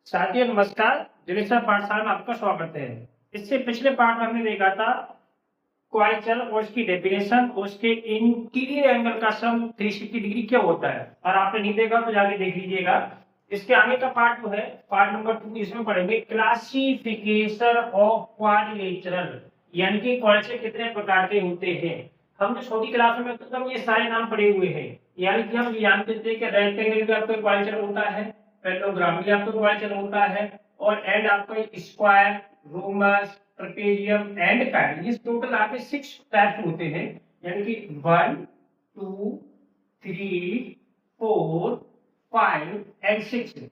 साथियों नमस्कार। दिलेसा पाठशाला में आपका स्वागत है। इससे पिछले पाठ में हमने देखा था क्वाड्रेचर और उसकी डेफिनेशन, उसके इंटीरियर एंगल का सम 360 डिग्री क्या होता है। और आपने नहीं देखा तो जाके देख लीजिएगा। इसके आगे का पार्ट जो है पार्ट नंबर 2, इसमें पढ़ेंगे क्लासिफिकेशन ऑफ क्वाड्रिलेटरल, यानी कि क्वाड्रेचर कितने प्रकार के होते हैं। हमने छोटी क्लास में तो हम ये सारे नाम पढ़े हुए हैं, यानी कि हम जानते थे कि रेक्टेंगल भी आपका क्वाड्रेचर होता है, पैरेललोग्राम भी आपका क्वाड्रेचर होता है, और एंड आपका स्क्वायर, रोमस, ट्रेपेजियम एंड काइड। ये टोटल आपके 6 टाइप होते हैं, यानी कि 1 2 3 4 5 एंड 6।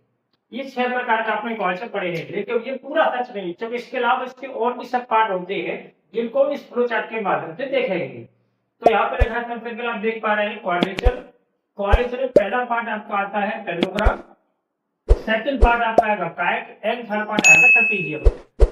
ये 6 प्रकार का आपने क्वेश्चन पढ़े हैं, लेकिन ये पूरा सच नहीं, क्योंकि इसके अलावा इसके और भी सब पार्ट होते हैं जिनको इस फ्लो चार्ट के माध्यम से देखेंगे। तो यहाँ पर रेखांकन आप देख पा रहे हैं क्वाड्रेचर। क्वाड्रेचर में पहला पार्ट आपका आता है पैरेललोग्राम, सेकंड पार्ट आपका आएगा काइट एंड थर्ड पार्ट आएगा ट्रेपेजियम।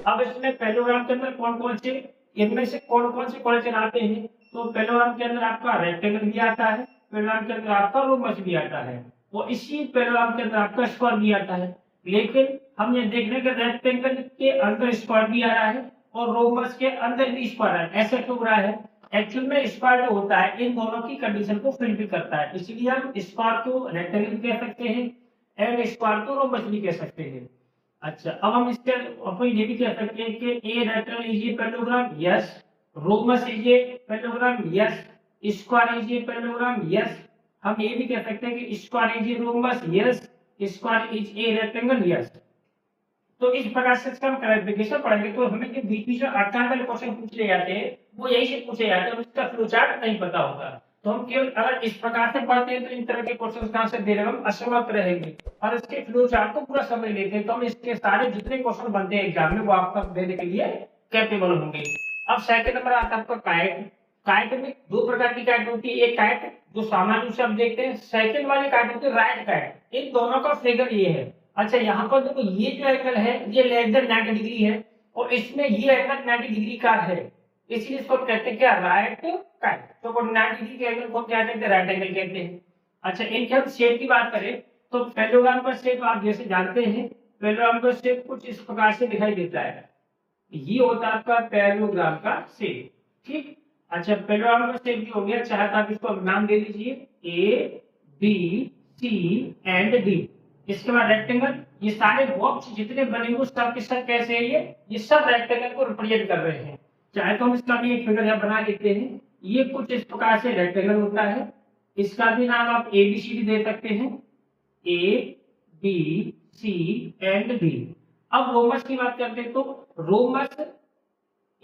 अब इसमें पैरेललोग्राम के अंदर कौन कौन से, इनमें से कौन कौन से क्वेश्चन आते हैं। तो पैरेललोग्राम के अंदर आपका रेक्टेंगल भी आता है, पैरेललोग्राम के अंदर आपका रोमस भी आता है, और इसी पैरेललोग्राम के अंदर आपका स्क्वायर भी आता है। लेकिन हम ये देख रहे हैं कि रेक्टेंगल के अंदर स्क्वायर भी आ रहा है और रोमस के अंदर भी स्क्वायर है। ऐसा क्यों हो रहा है? एक्चुअल में स्क्वायर जो होता है इन दोनों की कंडीशन को फुलफिल करता है, इसलिए हम स्क्वायर को रेक्टेंगल कह सकते हैं एंड स्क्वायर को रोमस भी कह सकते हैं। अच्छा, अब हम इसके अपन ये भी कह सकते हैं कि a rectangle is a parallelogram, yes. Rhombus is a parallelogram, yes. Square is a parallelogram, yes. हम ये भी कह सकते हैं कि square is a rhombus, yes. Square is a rectangle, yes. तो इस प्रकार से इसका हम क्लैरिफिकेशन पढ़ेंगे। तो हमें जो बीच बीच में अड़ताल वाले क्वेश्चन पूछे जाते हैं वो यही से पूछे जाते हैं, उसका फ्लो चार्ट नहीं पता होगा। तो हम केवल अगर इस प्रकार से पढ़ते हैं तो इन तरह के क्वेश्चन का आंसर देने में हम असमर्थ रहेंगे, और इसके फ्लो चार्ट को पूरा समझ लेते हैं तो हम इसके सारे जितने क्वेश्चन बनते हैं एग्जाम में वो आपका देने के लिए कैपेबल होंगे। अब सेकंड नंबर आता है आपका काइट। काइट में दो प्रकार की काइट होती है, एक काइट जो सामान्य रूप से हम देखते हैं, सेकंड वाली काइट होती है राइट काइट। इन दोनों का फिगर ये है। अच्छा, यहाँ पर देखो ये जो एंगल है ये लेस देन 90 डिग्री है, और इसमें ये एंगल 90 डिग्री का है, इसलिए इसको कहते हैं क्या, राइट काइट। तो 90 डिग्री के एंगल को क्या कहते हैं, राइट एंगल कहते हैं। अच्छा, इनके हम शेप की बात करें तो पैरेललोग्राम का शेप आप जैसे जानते हैं, पैरेललोग्राम का शेप कुछ इस प्रकार से दिखाई देता है। ये होता है आपका पैरेललोग्राम का शेप, ठीक। अच्छा, पैरेललोग्राम का शेप भी हो गया, चाहे तो आप इसको नाम दे दीजिए A B C and D. इसके बाद रेक्टेंगल, ये सारे बॉक्स जितने बने हुए सब के सब कैसे है, ये सब रेक्टेंगल को रिप्रेजेंट कर रहे हैं। चाहे तो हम इसका भी एक फिगर यहाँ बना लेते हैं। ये कुछ इस प्रकार से रेक्टेंगल होता है, इसका भी नाम आप ए बी सी डी दे सकते हैं, A B C and D. अब रोमस की बात करते हैं तो रोमस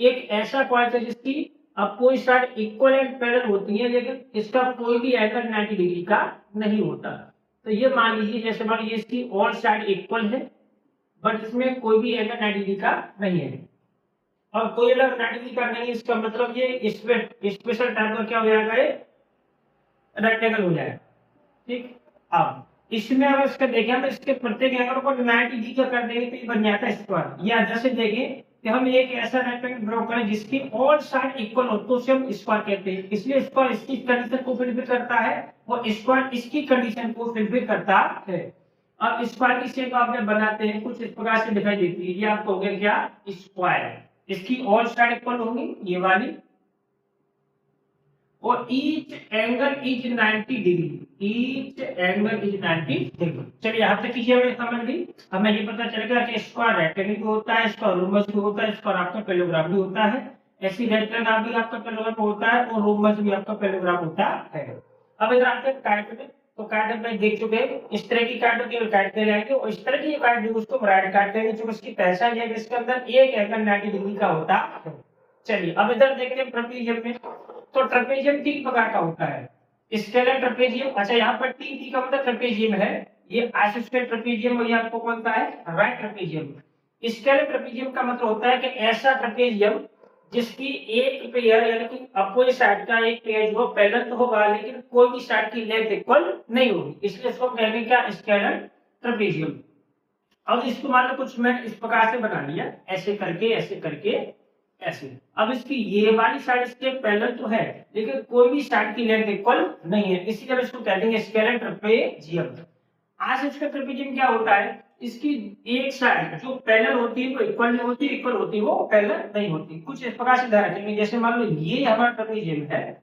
एक ऐसा क्वाड्रेचर है जिसकी अब कोई साइड इक्वल एंड पैरेलल होती है, लेकिन इसका कोई भी एंगल 90 डिग्री का नहीं होता। तो ये मान लीजिए जैसे मान लीजिए इसकी ऑल साइड इक्वल है, बट इसमें कोई भी एंगल 90 डिग्री का नहीं है। और कोई एंगल 90 डिग्री का नहीं, इसका मतलब ये स्पेशल टाइप का क्या हो जाएगा, ये रेक्टेंगल हो जाएगा, ठीक। अब इसमें अगर इसका देखें हम इसके प्रत्येक एंगल को 90 डिग्री का कर देंगे तो ये बन जाता है स्क्वायर। या जैसे देखें कि हम एक ऐसा रेक्टेंगल ड्रॉ करें जिसकी ऑल साइड इक्वल हो तो उसे हम स्क्वायर कहते हैं, इसलिए स्क्वायर इसकी कंडीशन को फुलफिल करता है और स्क्वायर इसकी कंडीशन को फुलफिल करता है। अब स्क्वायर की शेप आप जब बनाते हैं कुछ इस प्रकार से दिखाई देती है, ये आपको हो गया क्या, स्क्वायर। इसकी ऑल साइड इक्वल होंगी ये वाली, और each angle is 90 degree, each angle is 90 degree. चलिए यहाँ तक कीजिए, हमने समझ ली। हमें ये पता चल गया कि स्क्वायर रेक्टेंगल भी होता है, स्क्वायर रोमस भी होता है, स्क्वायर आपका पैरेललोग्राम भी होता है। ऐसी रेक्टेंगल भी आपका पैरेललोग्राम होता है और रोमस भी आपका पैरेललोग्राम होता है। अब इधर आते हैं काइट में। तो काइट में देख चुके हैं, इस तरह की काइट केवल काइट कहलाएंगे, और इस तरह की काइट जो उसको राइट काइट कहेंगे, जो उसकी पहचान है इसके अंदर एक एंगल 90 डिग्री का होता है। चलिए अब इधर देखते हैं ट्रेपेजियम में। तो ट्रेपेजियम 3 प्रकार का होता है, स्केलर ट्रेपेजियम। अच्छा, यहाँ पर टी का मतलब ट्रेपेजियम है, ये आइसोस्केल ट्रेपेजियम, और ये आपको कौन सा है, राइट ट्रेपेजियम। स्केलर ट्रेपेजियम का मतलब होता है कि ऐसा ट्रेपेजियम जिसकी एक पेयर यानी कि अपोजिट साइड का एक पेयर जो पैरेलल तो होगा लेकिन कोई भी साइड की लेंथ इक्वल नहीं होगी, इसलिए इसको कहेंगे क्या, स्केलर ट्रेपेजियम। अब इसको मान लो कुछ मैं इस प्रकार से बना लिया, ऐसे करके ऐसे करके ऐसे। अब इसकी ये वाली साइड इसके पैरेलल तो है लेकिन कोई भी साइड की लेंथ इक्वल नहीं है, इसीलिए इसको कह देंगे स्केलर ट्रेपेजियम। आज इसका ट्रेपेजियम क्या होता है, इसकी एक साइड जो पैरेलल होती है वो इक्वल नहीं होती, इक्वल होती है वो पैरेलल नहीं होती। कुछ इस प्रकार से ध्यान रखेंगे, जैसे मान लो ये हमारा ट्रेपेजियम है,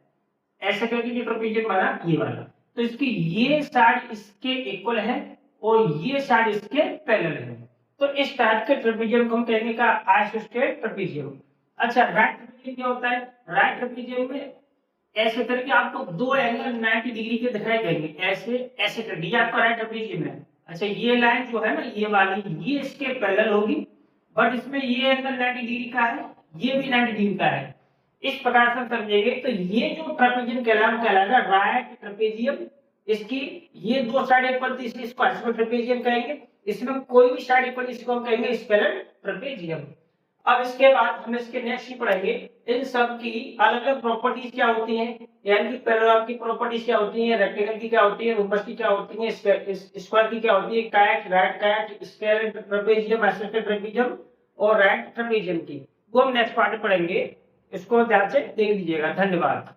ऐसे करके जो ट्रेपेजियम बना ये वाला, तो इसकी ये साइड इसके इक्वल है और ये साइड इसके पैरेलल है, तो इस टाइप के ट्रेपेजियम को हम कहेंगे का आइसोस्टेट ट्रेपेजियम। अच्छा, राइट ट्रेपेजियम क्या होता है? राइट ट्रेपेजियम में ऐसे करके आपको दो एंगल 90 डिग्री के दिखाई देंगे, ऐसे ऐसे करके, ये आपका राइट ट्रेपेजियम है। अच्छा, ये लाइन जो है ना ये वाली, ये इसके पैरेलल होगी, बट इसमें ये एंगल 90 डिग्री का है, ये भी 90 डिग्री का है। इस प्रकार से समझेंगे तो ये जो ट्रेपेजियम कहलाएगा राइट ट्रेपेजियम। इसकी ये दो साइड इक्वल थी, इसको आइसोस्टेट ट्रेपेजियम कहेंगे। इसमें कोई भी साइड इक्वल, इसको हम कहेंगे स्केलर ट्रेपेजियम। अब इसके बाद हम इसके नेक्स्ट ही पढ़ेंगे इन सब की अलग अलग प्रॉपर्टीज क्या होती हैं, यानी कि पैरेलल की प्रॉपर्टीज क्या होती हैं, रेक्टेंगल की क्या होती है, रोम्बस की क्या होती है, स्क्वायर की क्या होती है, काट, राइट काट, स्केलर ट्रेपेजियम, आइसोस्टेट ट्रेपेजियम और राइट ट्रेपेजियम की, वो हम नेक्स्ट पार्ट में पढ़ेंगे। इसको ध्यान से देख लीजिएगा। धन्यवाद।